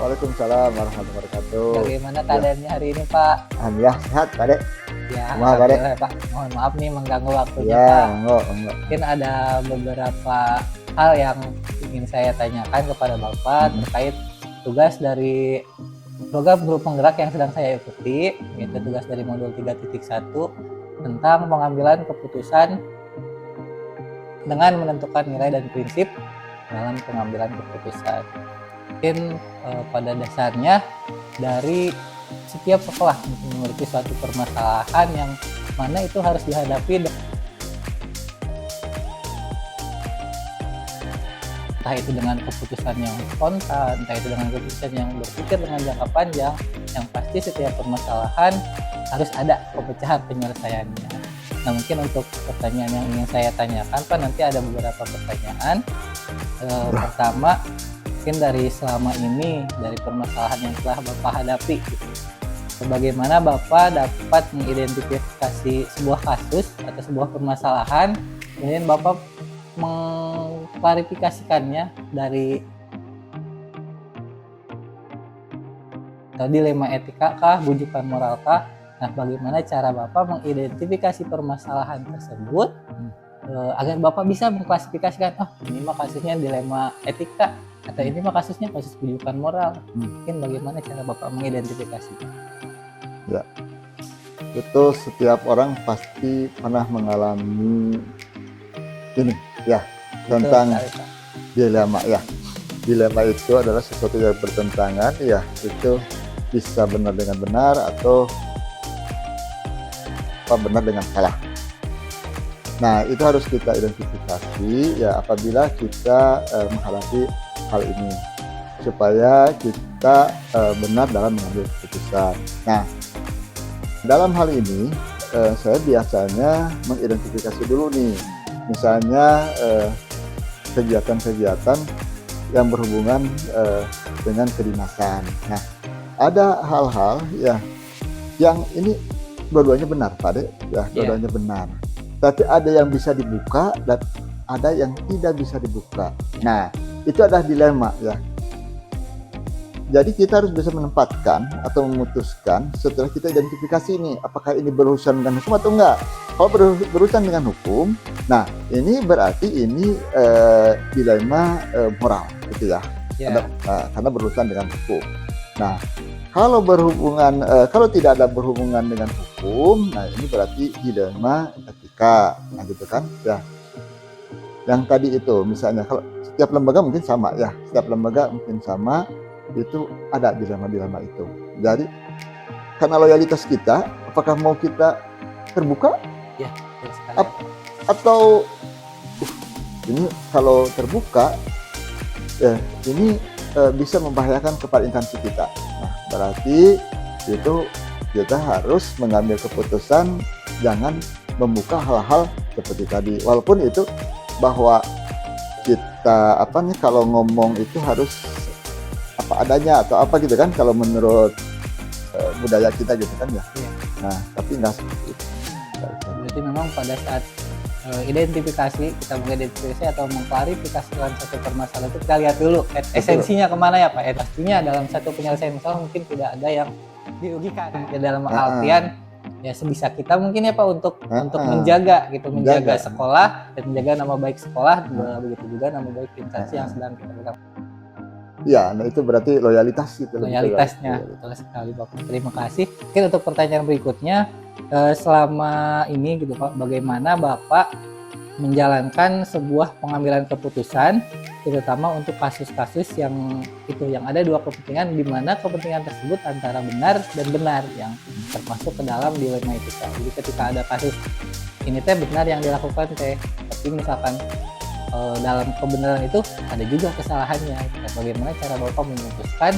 Waalaikumsalam warahmatullahi wabarakatuh. Bagaimana Ya, keadaannya hari ini, Pak? alhamdulillah sehat, Pak Dek. Ya, Kumaha, Pak Dek? alhamdulillah, Pak. Mohon maaf nih mengganggu waktunya, Ya, Pak. monggo. Mungkin ada beberapa hal yang ingin saya tanyakan kepada Bapak terkait tugas dari program grup penggerak yang sedang saya ikuti, yaitu tugas dari modul 3.1 tentang pengambilan keputusan dengan menentukan nilai dan prinsip dalam pengambilan keputusan. Mungkin pada dasarnya dari setiap sekolah memiliki suatu permasalahan yang mana itu harus dihadapi, entah itu dengan keputusan yang spontan, entah itu dengan keputusan yang berpikir dengan jangka panjang. Yang pasti setiap permasalahan harus ada pemecahan penyelesaiannya. Nah, mungkin untuk pertanyaan yang ingin saya tanyakan, Pak, nanti ada beberapa pertanyaan. Pertama, mungkin dari selama ini, dari permasalahan yang telah Bapak hadapi, bagaimana Bapak dapat mengidentifikasi sebuah kasus atau sebuah permasalahan, kemudian Bapak mengklarifikasikannya dari atau dilema etika kah, bujukan moral kah. Nah, bagaimana cara Bapak mengidentifikasi permasalahan tersebut agar Bapak bisa mengklasifikasikan, oh ini mah kasusnya dilema etika, atau ini mah kasusnya kasus bujukan moral. Mungkin bagaimana cara Bapak mengidentifikasi? Ya, itu setiap orang pasti pernah mengalami ini, ya, tentang dilema, ya. Dilema itu adalah sesuatu yang bertentangan, ya, itu bisa benar dengan benar atau benar dengan salah. Nah, itu harus kita identifikasi, ya, apabila kita menghadapi hal ini, supaya kita benar dalam mengambil keputusan. Nah, dalam hal ini saya biasanya mengidentifikasi dulu nih, misalnya kegiatan-kegiatan yang berhubungan dengan kedinasan. Nah, ada hal-hal ya yang ini dua-duanya benar, Pak Dek, ya, dua-duanya benar. Tapi ada yang bisa dibuka dan ada yang tidak bisa dibuka. Nah, itu adalah dilema, ya. Jadi kita harus bisa menempatkan atau memutuskan setelah kita identifikasi ini, apakah ini berurusan dengan hukum atau enggak. Kalau berurusan dengan hukum, nah ini berarti ini dilema moral, gitu ya. Karena berurusan dengan hukum. Nah, kalau berhubungan, kalau tidak ada berhubungan dengan hukum, nah ini berarti dilema etika, nah gitu kan, ya. Yang tadi itu, misalnya kalau setiap lembaga mungkin sama, ya, setiap lembaga mungkin sama, itu ada dilema-dilema itu. Jadi karena loyalitas kita, apakah mau kita terbuka, ya, atau ini kalau terbuka, ini bisa membahayakan kepada instansi kita. Nah, berarti itu kita harus mengambil keputusan jangan membuka hal-hal seperti tadi. Walaupun itu bahwa kita kalau ngomong itu harus apa adanya atau apa gitu kan, kalau menurut budaya kita gitu kan, ya. Nah, tapi enggak seperti itu. Berarti memang pada saat identifikasi, kita mengidentifikasi atau mengklarifikasikan satu permasalahan itu kita lihat dulu esensinya kemana, ya, Pak. Pastinya dalam satu penyelesaian masalah mungkin tidak ada yang dirugikan, ya, dalam artian ya sebisa kita mungkin, ya, Pak, untuk menjaga gitu, menjaga sekolah dan menjaga nama baik sekolah, begitu juga nama baik instansi yang sedang kita pegang. Ya, nah itu berarti loyalitas gitu. Loyalitasnya, betul sekali, Bapak. Terima kasih. Mungkin untuk pertanyaan berikutnya, selama ini gitu, Pak, bagaimana Bapak menjalankan sebuah pengambilan keputusan, terutama untuk kasus-kasus yang ada dua kepentingan, di mana kepentingan tersebut antara benar dan benar, yang termasuk ke dalam dilema etika. Jadi ketika ada kasus ini benar yang dilakukan tapi misalkan dalam kebenaran itu ada juga kesalahannya. Nah, bagaimana cara Bapak memutuskan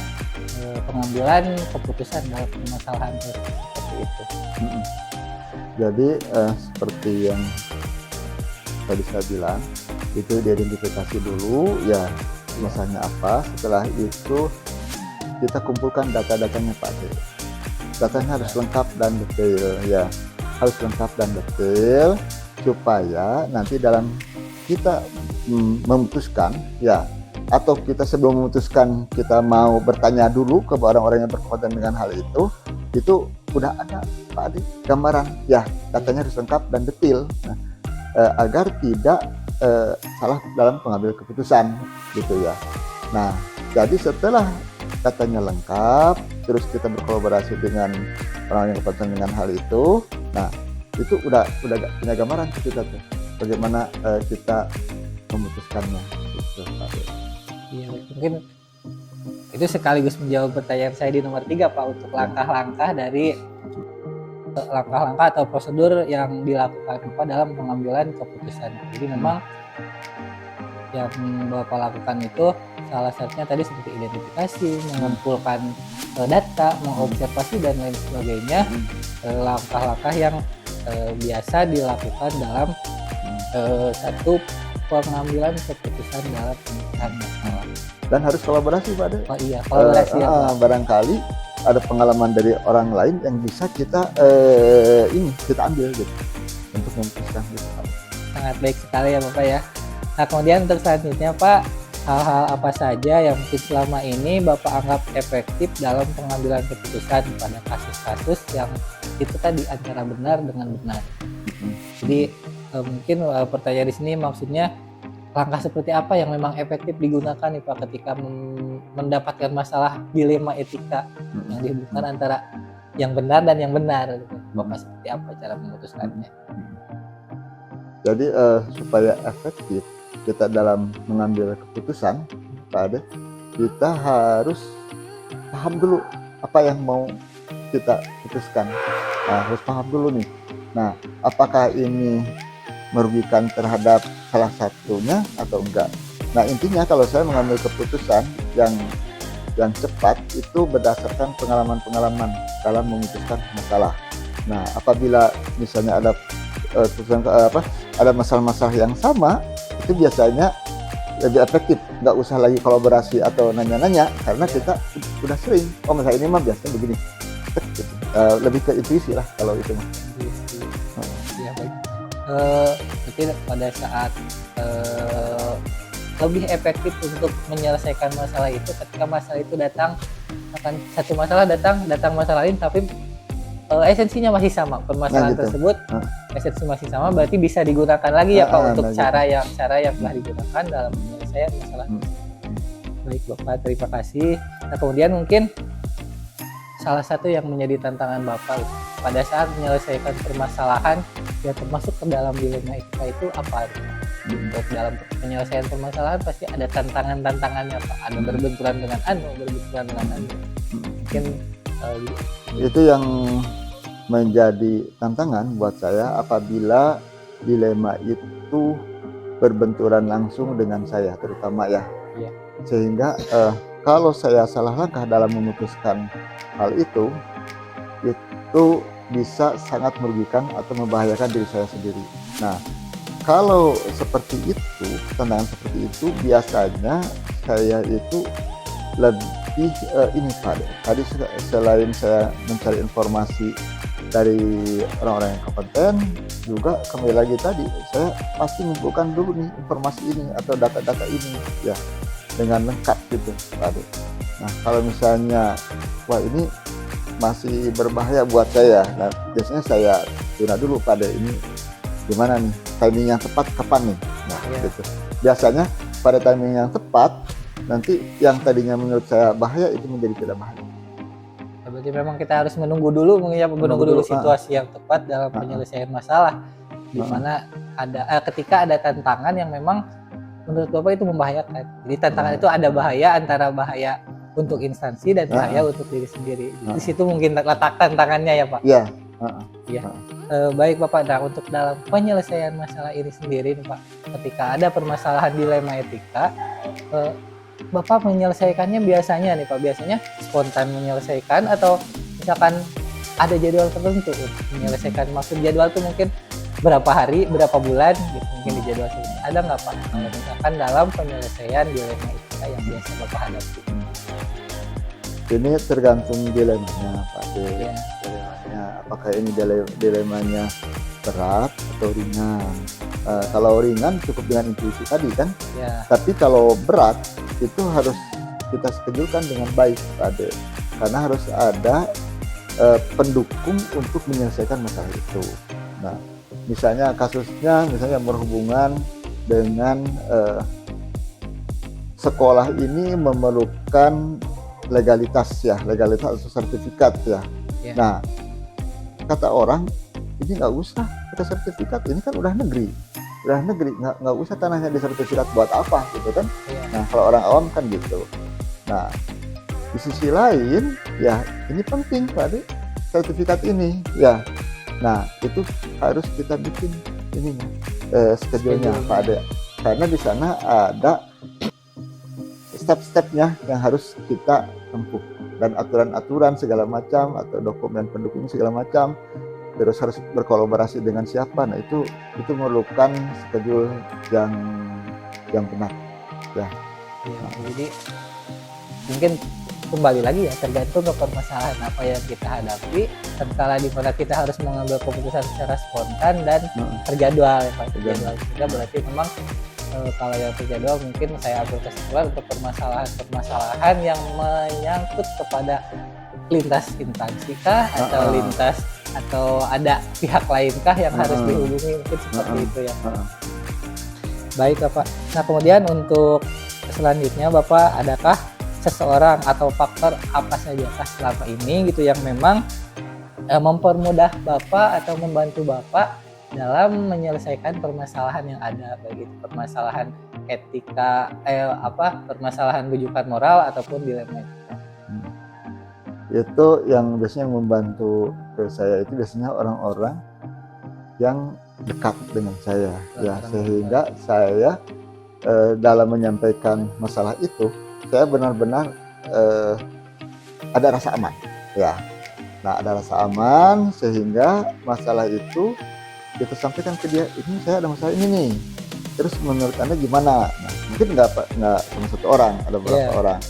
pengambilan keputusan dalam permasalahan seperti itu? Jadi seperti yang tadi saya bilang, itu diidentifikasi dulu, ya, masalahnya apa. Setelah itu kita kumpulkan data-datanya, Pak. Datanya harus lengkap dan detail, ya, harus lengkap dan detail supaya nanti dalam kita memutuskan, ya, atau kita sebelum memutuskan kita mau bertanya dulu ke orang-orang yang berkompeten dengan hal itu udah ada Pak Adi gambaran ya, katanya harus lengkap dan detail, agar tidak salah dalam pengambil keputusan gitu ya. Nah, jadi setelah katanya lengkap, terus kita berkolaborasi dengan orang yang berkompeten dengan hal itu, nah itu udah punya gambaran kita tuh bagaimana kita memutuskannya gitu, Pak Adi. Iya, mungkin itu sekaligus menjawab pertanyaan saya di nomor 3 Pak, untuk langkah-langkah dari langkah-langkah atau prosedur yang dilakukan Bapak dalam pengambilan keputusan. Jadi memang yang Bapak lakukan itu salah satunya tadi seperti identifikasi, mengumpulkan data, mengobservasi dan lain sebagainya, langkah-langkah yang biasa dilakukan dalam satu pengambilan keputusan dalam pemilihan masalah. Dan harus kolaborasi Pak Ade. Oh iya, kolaborasi ya Pak. Barangkali ada pengalaman dari orang lain yang bisa kita kita ambil gitu untuk memutuskan gitu. Sangat baik sekali ya Bapak ya. Nah kemudian untuk selanjutnya Pak, hal-hal apa saja yang mungkin selama ini Bapak anggap efektif dalam pengambilan keputusan pada kasus-kasus yang itu tadi antara benar dengan benar. Jadi mungkin pertanyaan di sini maksudnya langkah seperti apa yang memang efektif digunakan nih Pak ketika mendapatkan masalah dilema etika yang dihubungkan antara yang benar dan yang benar gitu. Bapak seperti apa cara memutuskannya? Jadi supaya efektif kita dalam mengambil keputusan Pak Ade, kita harus paham dulu apa yang mau kita putuskan. Nah, harus paham dulu nih. Nah, apakah ini merugikan terhadap salah satunya atau enggak. Nah, intinya kalau saya mengambil keputusan yang cepat itu berdasarkan pengalaman-pengalaman dalam memutuskan masalah. Nah, apabila misalnya ada ada masalah-masalah yang sama, itu biasanya lebih efektif, nggak usah lagi kolaborasi atau nanya-nanya karena kita udah sering. Oh, masalah ini mah biasanya begini. Lebih ke intuisi lah kalau itu mah. Ya, baik. Mungkin pada saat lebih efektif untuk menyelesaikan masalah itu ketika masalah itu datang, akan satu masalah datang masalah lain tapi esensinya masih sama, permasalahan tersebut esensi masih sama, berarti bisa digunakan lagi ya Pak untuk cara yang telah digunakan dalam penyelesaian masalah. Baik Bapak, terima kasih. Nah kemudian mungkin salah satu yang menjadi tantangan Bapak pada saat menyelesaikan permasalahan ya termasuk ke dalam dilema etika itu apa? Untuk dalam penyelesaian permasalahan pasti ada tantangannya Pak. Ada berbenturan dengan berbenturan dengan Mungkin itu yang menjadi tantangan buat saya apabila dilema itu berbenturan langsung dengan saya terutama ya. Sehingga kalau saya salah langkah dalam memutuskan hal itu bisa sangat merugikan atau membahayakan diri saya sendiri. Nah, kalau seperti itu, tantangan seperti itu biasanya saya itu lebih ini Pak. Tadi selain saya mencari informasi dari orang-orang yang kompeten, juga kembali lagi tadi saya pasti mengumpulkan dulu nih informasi ini atau data-data ini ya dengan lengkap gitu Pak. Nah, kalau misalnya wah ini masih berbahaya buat saya, nah biasanya saya tunda dulu pada ini gimana nih timing yang tepat kapan nih, nah gitu. Biasanya pada timing yang tepat nanti yang tadinya menurut saya bahaya itu menjadi tidak bahaya. Berarti memang kita harus menunggu dulu menunggu dulu situasi yang tepat dalam penyelesaian masalah, di mana ada ketika ada tantangan yang memang menurut Bapak itu membahayakan. Jadi tantangan itu ada bahaya antara bahaya untuk instansi dan bahaya untuk diri sendiri. Di situ mungkin letak tantangannya ya Pak. Iya. Baik Bapak, nah untuk dalam penyelesaian masalah ini sendiri nih Pak, ketika ada permasalahan dilema etika, Bapak menyelesaikannya biasanya nih Pak, biasanya spontan menyelesaikan atau misalkan ada jadwal tertentu untuk menyelesaikan? Maksud jadwal itu mungkin berapa hari, berapa bulan gitu, mungkin di jadwal sebelumnya. Ada nggak Pak kalau misalkan dalam penyelesaian dilema etika yang biasa Bapak hadapi? Ini tergantung dilemanya Pak. Dilemanya apakah ini dilemanya berat atau ringan. Kalau ringan cukup dengan intuisi tadi kan. Tapi kalau berat itu harus kita schedule-kan dengan baik Pak Ade, karena harus ada pendukung untuk menyelesaikan masalah itu. Nah, misalnya kasusnya berhubungan dengan sekolah ini memerlukan legalitas atau sertifikat ya. Nah, kata orang ini nggak usah ada sertifikat, ini kan udah negeri nggak usah tanahnya di sertifikat buat apa gitu kan. Nah, kalau orang awam kan gitu. Nah, di sisi lain ya ini penting Pak Ade, sertifikat ini ya. Nah, itu harus kita bikin ininya schedule-nya Pak Ade, karena di sana ada step-stepnya yang harus kita tempuh, dan aturan-aturan segala macam atau dokumen pendukung segala macam, terus harus berkolaborasi dengan siapa. Nah, itu memerlukan schedule yang benar ya. Jadi mungkin kembali lagi ya, tergantung ke permasalahan apa yang kita hadapi, tatkala di mana kita harus mengambil keputusan secara spontan dan terjadwal ya Pak. Terjadwal juga berarti memang kalau yang terjadwal mungkin saya ambil kesimpulan untuk permasalahan yang menyangkut kepada lintas instansi kah atau lintas atau ada pihak lainkah yang harus dihubungi, mungkin seperti itu ya. Baik Bapak. Nah, kemudian untuk selanjutnya Bapak, adakah seseorang atau faktor apa saja selama ini gitu yang memang mempermudah Bapak atau membantu Bapak dalam menyelesaikan permasalahan yang ada, baik itu permasalahan etika, permasalahan rujukan moral ataupun dilema etika? Itu yang biasanya membantu saya itu biasanya orang-orang yang dekat dengan saya ya, sehingga saya dalam menyampaikan masalah itu saya benar-benar ada rasa aman ya. Nah, ada rasa aman sehingga masalah itu kita sampaikan ke dia, ini saya ada masalah ini nih, terus menurut Anda gimana? Nah, mungkin nggak cuma satu orang, ada beberapa orang,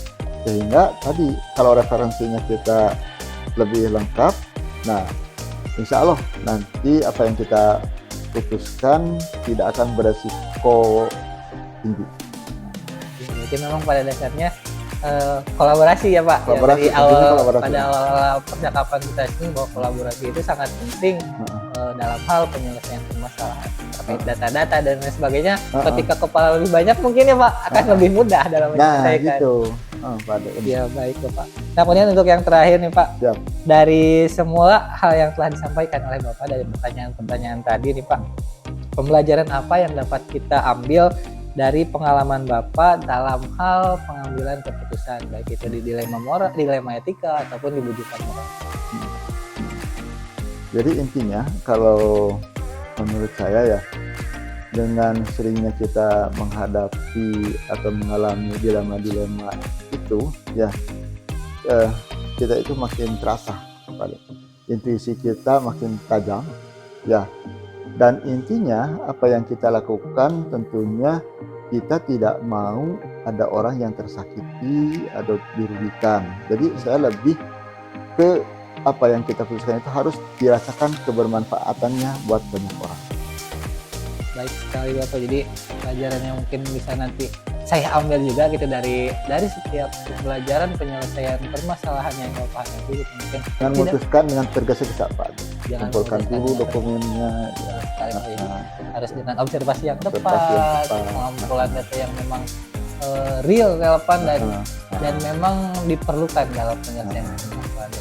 sehingga tadi kalau referensinya kita lebih lengkap, nah insya Allah nanti apa yang kita putuskan tidak akan beresiko tinggi. Jadi memang pada dasarnya kolaborasi ya Pak. Kolaborasi, ya, dari awal kolaborasi. Pada awal percakapan kita ini bahwa kolaborasi itu sangat penting dalam hal penyelesaian permasalahan terkait data-data dan lain sebagainya. Ketika kepala lebih banyak mungkin ya Pak akan lebih mudah dalam menyelesaikan. Nah gitu. Ya baik Bapak. Nah, kemudian untuk yang terakhir nih Pak, dari semua hal yang telah disampaikan oleh Bapak dari pertanyaan-pertanyaan tadi nih Pak, pembelajaran apa yang dapat kita ambil dari pengalaman Bapak dalam hal pengambilan keputusan, baik itu di dilema moral, dilema etika ataupun di rujukan moral? Jadi intinya kalau menurut saya ya, dengan seringnya kita menghadapi atau mengalami dilema-dilema itu ya, kita itu makin terasa, intuisi kita makin tajam ya. Dan intinya apa yang kita lakukan tentunya kita tidak mau ada orang yang tersakiti atau dirugikan. Jadi saya lebih ke apa yang kita putuskan itu harus dirasakan kebermanfaatannya buat banyak orang. Baik sekali Bapak, jadi pelajaran yang mungkin bisa nanti saya ambil juga gitu dari setiap pembelajaran penyelesaian permasalahan yang Bapak hadapi gitu, mungkin jangan memutuskan dengan tergesa-gesa Pak. Jangan kumpulkan dulu dokumennya ya. Harus dengan observasi yang tepat, pengumpulan data yang memang real, relevan dan memang diperlukan dalam penyelesaian permasalahan.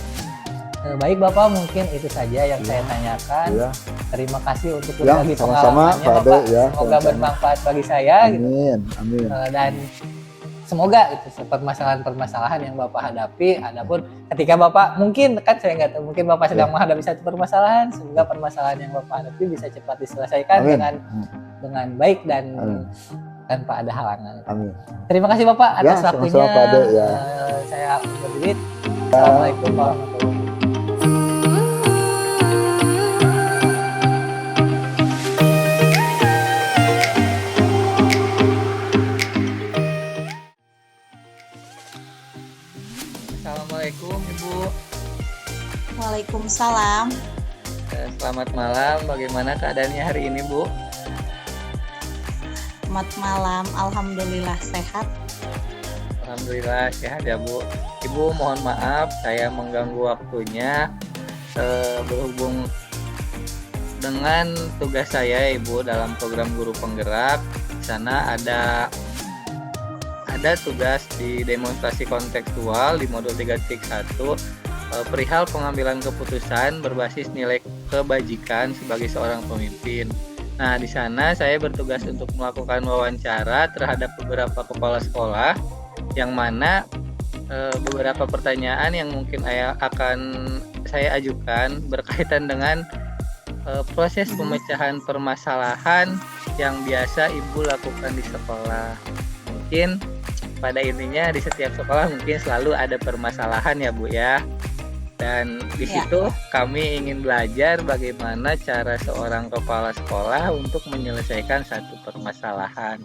Baik Bapak, mungkin itu saja yang saya tanyakan. Terima kasih untuk berbagi pengalamannya Bapak. Semoga bermanfaat bagi saya. Amin. Amin. Dan semoga itu permasalahan-permasalahan yang Bapak hadapi, adapun ketika Bapak mungkin kan saya nggak tahu, mungkin Bapak sedang menghadapi satu permasalahan, semoga permasalahan yang Bapak hadapi bisa cepat diselesaikan dengan baik dan tanpa ada halangan. Amin. Terima kasih Bapak atas waktunya. Sama-sama Pak Ade, saya undur diri. Assalamualaikum warahmatullahi wabarakatuh. Assalamualaikum Ibu. Waalaikumsalam. Selamat malam. Bagaimana keadaannya hari ini Bu? Selamat malam. Alhamdulillah sehat. Alhamdulillah sehat ya Bu. Ibu mohon maaf saya mengganggu waktunya, berhubung dengan tugas saya Ibu dalam program Guru Penggerak. Di sana ada tugas di demonstrasi kontekstual di modul 3.1, perihal pengambilan keputusan berbasis nilai kebajikan sebagai seorang pemimpin. Nah, di sana saya bertugas untuk melakukan wawancara terhadap beberapa kepala sekolah, yang mana beberapa pertanyaan yang mungkin akan saya ajukan berkaitan dengan proses pemecahan permasalahan yang biasa Ibu lakukan di sekolah. Mungkin pada intinya di setiap sekolah mungkin selalu ada permasalahan ya Bu ya. Dan di situ kami ingin belajar bagaimana cara seorang kepala sekolah untuk menyelesaikan satu permasalahan.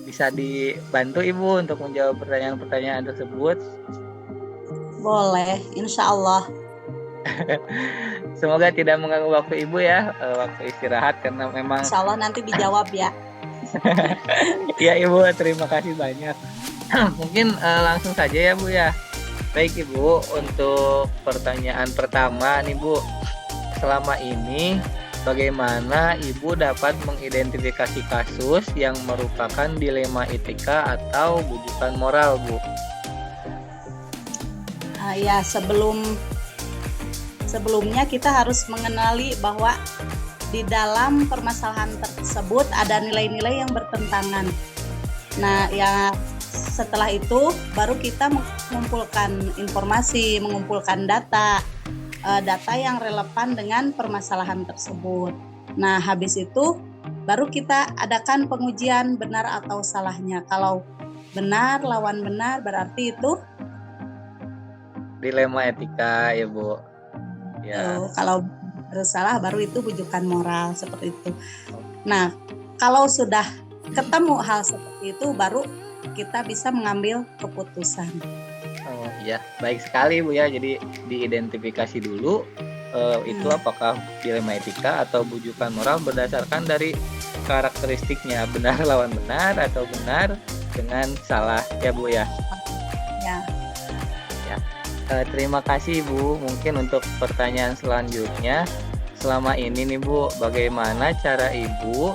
Bisa dibantu Ibu untuk menjawab pertanyaan-pertanyaan tersebut? Boleh, insya Allah. Semoga tidak mengganggu waktu Ibu ya, waktu istirahat, karena memang Insya Allah nanti dijawab ya. ya Ibu, terima kasih banyak. Mungkin langsung saja ya Bu ya. Baik Ibu, untuk pertanyaan pertama nih Bu, selama ini bagaimana Ibu dapat mengidentifikasi kasus yang merupakan dilema etika atau bujukan moral Bu? Ya, sebelumnya kita harus mengenali bahwa di dalam permasalahan tersebut ada nilai-nilai yang bertentangan. Nah, ya setelah itu baru kita mengumpulkan informasi, mengumpulkan data yang relevan dengan permasalahan tersebut. Nah, habis itu baru kita adakan pengujian benar atau salahnya. Kalau benar lawan benar berarti itu dilema etika ya Bu. Ya. Kalau salah baru itu bujukan moral, seperti itu. Nah, kalau sudah ketemu hal seperti itu baru kita bisa mengambil keputusan. Oh iya, baik sekali Bu ya. Jadi diidentifikasi dulu itu apakah dilema etika atau bujukan moral berdasarkan dari karakteristiknya, benar lawan benar atau benar dengan salah ya Bu ya. Ya. Terima kasih Bu. Mungkin untuk pertanyaan selanjutnya, selama ini nih Bu, bagaimana cara Ibu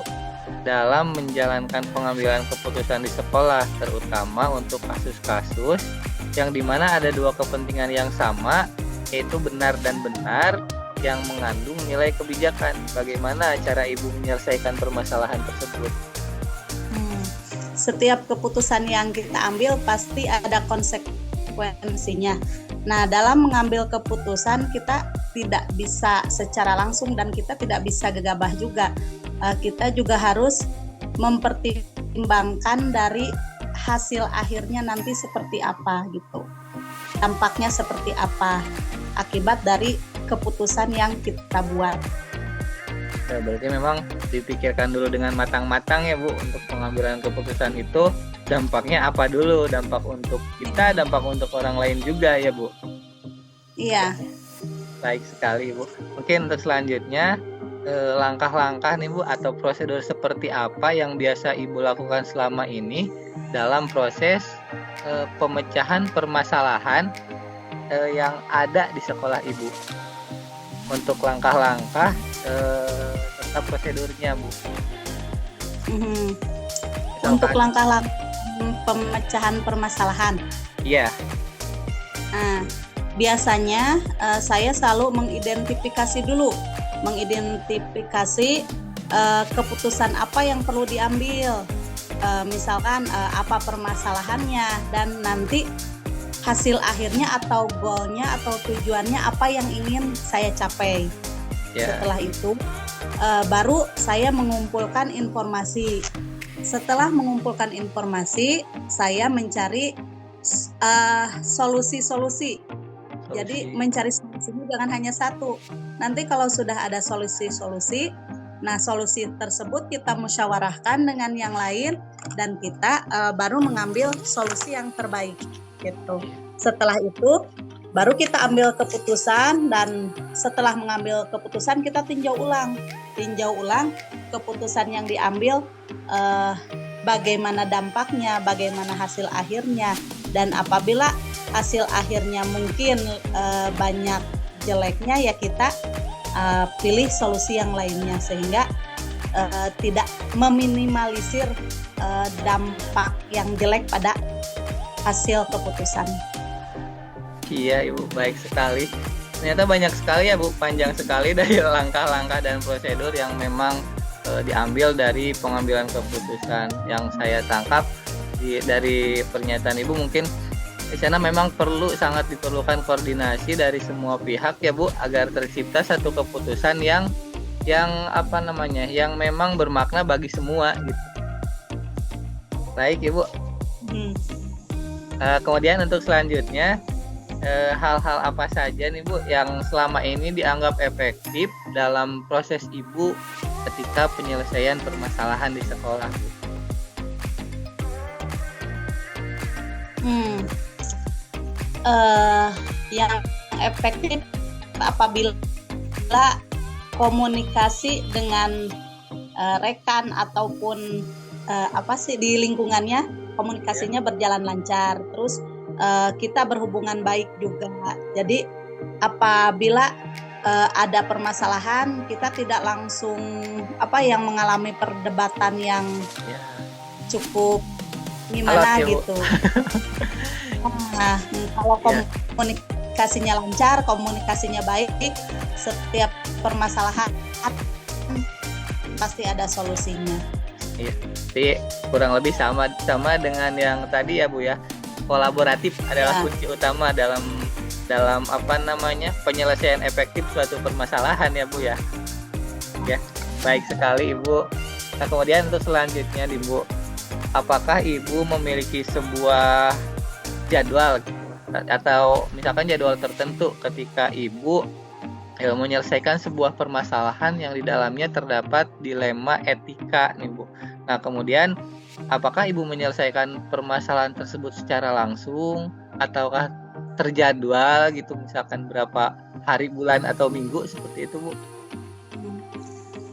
dalam menjalankan pengambilan keputusan di sekolah, terutama untuk kasus-kasus yang dimana ada dua kepentingan yang sama, yaitu benar dan benar yang mengandung nilai kebijakan. Bagaimana cara Ibu menyelesaikan permasalahan tersebut? Setiap keputusan yang kita ambil pasti ada konsekuensinya. Nah, dalam mengambil keputusan kita tidak bisa secara langsung dan kita tidak bisa gegabah juga. Kita juga harus mempertimbangkan dari hasil akhirnya nanti seperti apa gitu. Dampaknya seperti apa akibat dari keputusan yang kita buat. Ya, berarti memang dipikirkan dulu dengan matang-matang ya Bu untuk pengambilan keputusan itu. Dampaknya apa dulu? Dampak untuk kita, dampak untuk orang lain juga ya Bu? Iya. Baik sekali Bu. Mungkin untuk selanjutnya langkah-langkah nih Bu atau prosedur seperti apa yang biasa Ibu lakukan selama ini dalam proses pemecahan permasalahan yang ada di sekolah Ibu? Untuk langkah-langkah serta prosedurnya Bu. Untuk langkah-langkah pemecahan permasalahan. Iya. Nah, biasanya saya selalu mengidentifikasi keputusan apa yang perlu diambil. Misalkan apa permasalahannya dan nanti hasil akhirnya atau goalnya atau tujuannya apa yang ingin saya capai. Setelah itu baru saya mengumpulkan informasi. Setelah mengumpulkan informasi, saya mencari solusi-solusi. Jadi mencari solusinya jangan hanya satu. Nanti kalau sudah ada solusi-solusi, nah solusi tersebut kita musyawarahkan dengan yang lain dan kita baru mengambil solusi yang terbaik gitu. Setelah itu baru kita ambil keputusan dan setelah mengambil keputusan kita tinjau ulang keputusan yang diambil, bagaimana dampaknya, bagaimana hasil akhirnya. Dan apabila hasil akhirnya mungkin banyak jeleknya, ya kita pilih solusi yang lainnya sehingga tidak meminimalisir dampak yang jelek pada hasil keputusan. Iya Ibu, baik sekali. Ternyata banyak sekali ya Bu, panjang sekali dari langkah-langkah dan prosedur yang memang diambil dari pengambilan keputusan. Yang saya tangkap dari pernyataan Ibu, mungkin di sana memang sangat diperlukan koordinasi dari semua pihak ya Bu, agar tercipta satu keputusan yang memang bermakna bagi semua gitu. Baik Ibu. Kemudian untuk selanjutnya, hal-hal apa saja nih Bu yang selama ini dianggap efektif dalam proses Ibu ketika penyelesaian permasalahan di sekolah? Yang efektif apabila komunikasi dengan rekan ataupun di lingkungannya, komunikasinya berjalan lancar, terus kita berhubungan baik juga. Jadi apabila ada permasalahan, kita tidak langsung yang mengalami perdebatan yang cukup gimana gitu. Nah, kalau komunikasinya lancar, komunikasinya baik, setiap permasalahan pasti ada solusinya. Iya, jadi kurang lebih sama dengan yang tadi ya Bu ya. Kolaboratif adalah kunci utama dalam penyelesaian efektif suatu permasalahan ya Bu ya. Ya, baik sekali Ibu. Nah, kemudian untuk selanjutnya nih Bu, apakah Ibu memiliki sebuah jadwal atau misalkan jadwal tertentu ketika Ibu menyelesaikan sebuah permasalahan yang di dalamnya terdapat dilema etika nih Bu. Nah, kemudian apakah Ibu menyelesaikan permasalahan tersebut secara langsung ataukah terjadwal gitu, misalkan berapa hari, bulan atau minggu seperti itu Bu?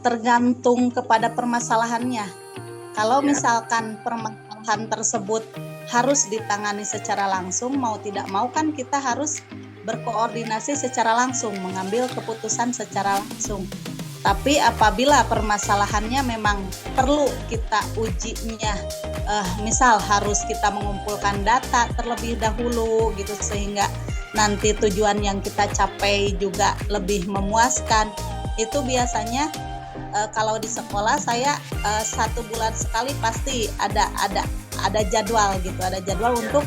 Tergantung kepada permasalahannya. Kalau misalkan permasalahan tersebut harus ditangani secara langsung, mau tidak mau kan kita harus berkoordinasi secara langsung, mengambil keputusan secara langsung. Tapi apabila permasalahannya memang perlu kita ujinya, misal harus kita mengumpulkan data terlebih dahulu gitu, sehingga nanti tujuan yang kita capai juga lebih memuaskan, itu biasanya kalau di sekolah saya 1 bulan sekali pasti ada jadwal gitu, ada jadwal untuk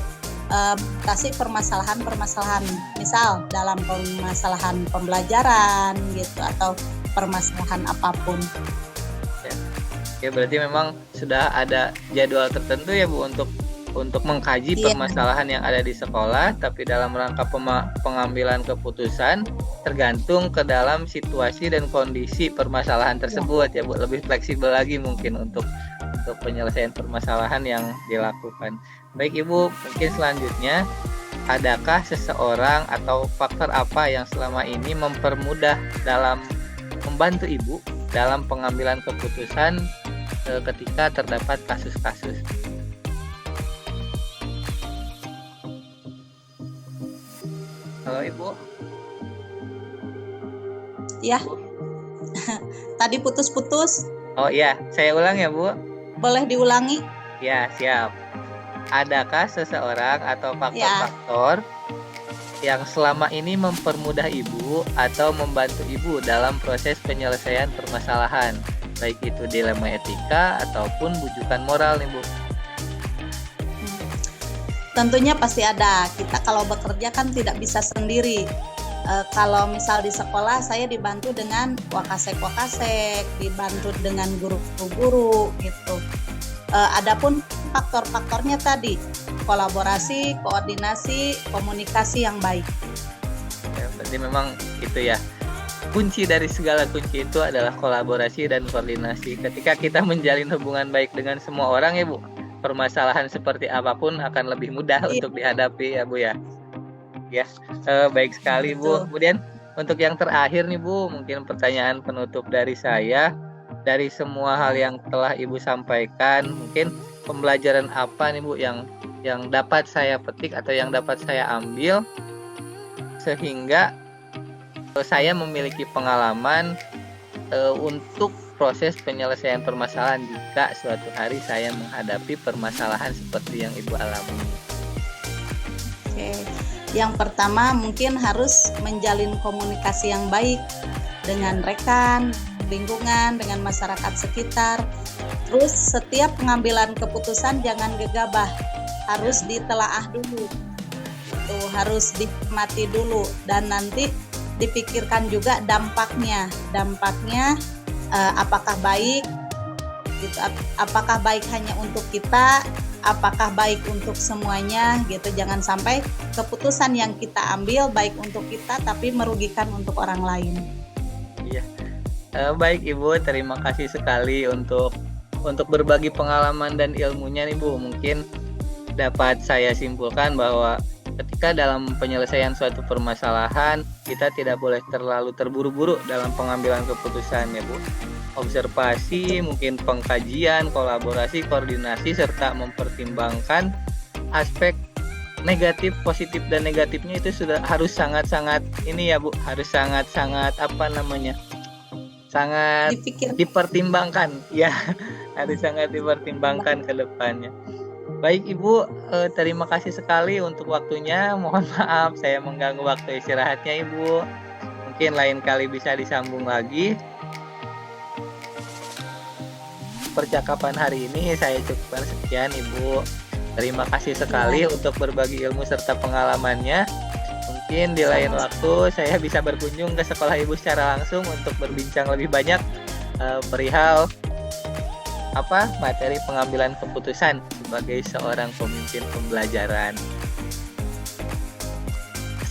kasih permasalahan-permasalahan, misal dalam permasalahan pembelajaran gitu atau permasalahan apapun. Ya, berarti memang sudah ada jadwal tertentu ya Bu untuk mengkaji permasalahan yang ada di sekolah, tapi dalam rangka pengambilan keputusan tergantung ke dalam situasi dan kondisi permasalahan tersebut ya Bu, lebih fleksibel lagi mungkin untuk penyelesaian permasalahan yang dilakukan. Baik Ibu, mungkin selanjutnya, adakah seseorang atau faktor apa yang selama ini mempermudah dalam membantu Ibu dalam pengambilan keputusan ketika terdapat kasus-kasus? Halo Ibu. Ya. Tadi putus-putus. Oh iya, saya ulang ya Bu. Boleh diulangi? Ya, siap. Adakah seseorang atau faktor-faktor yang selama ini mempermudah Ibu atau membantu Ibu dalam proses penyelesaian permasalahan, baik itu dilema etika ataupun bujukan moral nih Bu? Tentunya pasti ada. Kita kalau bekerja kan tidak bisa sendiri. Kalau misal di sekolah saya dibantu dengan wakasek, dibantu dengan guru-guru gitu. Adapun faktor-faktornya tadi, kolaborasi, koordinasi, komunikasi yang baik. Ya, berarti memang itu ya. Kunci dari segala kunci itu adalah kolaborasi dan koordinasi. Ketika kita menjalin hubungan baik dengan semua orang ya Bu, permasalahan seperti apapun akan lebih mudah untuk dihadapi ya Bu ya. Ya, baik sekali Bu. Kemudian untuk yang terakhir nih Bu, mungkin pertanyaan penutup dari saya. Dari semua hal yang telah Ibu sampaikan, mungkin pembelajaran apa nih Bu yang yang dapat saya petik atau yang dapat saya ambil, sehingga saya memiliki pengalaman untuk proses penyelesaian permasalahan jika suatu hari saya menghadapi permasalahan seperti yang Ibu alami. Oke. Yang pertama mungkin harus menjalin komunikasi yang baik dengan rekan, lingkungan, dengan masyarakat sekitar. Terus setiap pengambilan keputusan jangan gegabah, harus ditelaah dulu. Tuh, harus dihormati dulu dan nanti dipikirkan juga dampaknya. Dampaknya apakah baik gitu, apakah baik hanya untuk kita, apakah baik untuk semuanya gitu. Jangan sampai keputusan yang kita ambil baik untuk kita tapi merugikan untuk orang lain. Iya. Baik Ibu, terima kasih sekali untuk berbagi pengalaman dan ilmunya nih Bu. Mungkin dapat saya simpulkan bahwa ketika dalam penyelesaian suatu permasalahan, kita tidak boleh terlalu terburu-buru dalam pengambilan keputusan ya Bu. Observasi, mungkin pengkajian, kolaborasi, koordinasi, serta mempertimbangkan aspek negatif, positif dan negatifnya itu sudah harus sangat-sangat ini ya Bu, harus sangat-sangat sangat dipertimbangkan ya, harus sangat dipertimbangkan ke depannya. Baik Ibu, terima kasih sekali untuk waktunya. Mohon maaf saya mengganggu waktu istirahatnya Ibu. Mungkin lain kali bisa disambung lagi. Percakapan hari ini saya cukupkan sekian Ibu. Terima kasih sekali untuk berbagi ilmu serta pengalamannya. Mungkin di lain waktu saya bisa berkunjung ke sekolah Ibu secara langsung untuk berbincang lebih banyak perihal materi pengambilan keputusan sebagai seorang pemimpin pembelajaran.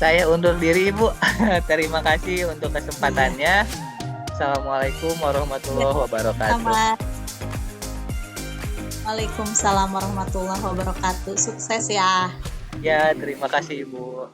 Saya undur diri Ibu. Terima kasih untuk kesempatannya. Assalamualaikum warahmatullahi wabarakatuh. Waalaikumsalam warahmatullahi wabarakatuh. Sukses ya. Ya, terima kasih Ibu.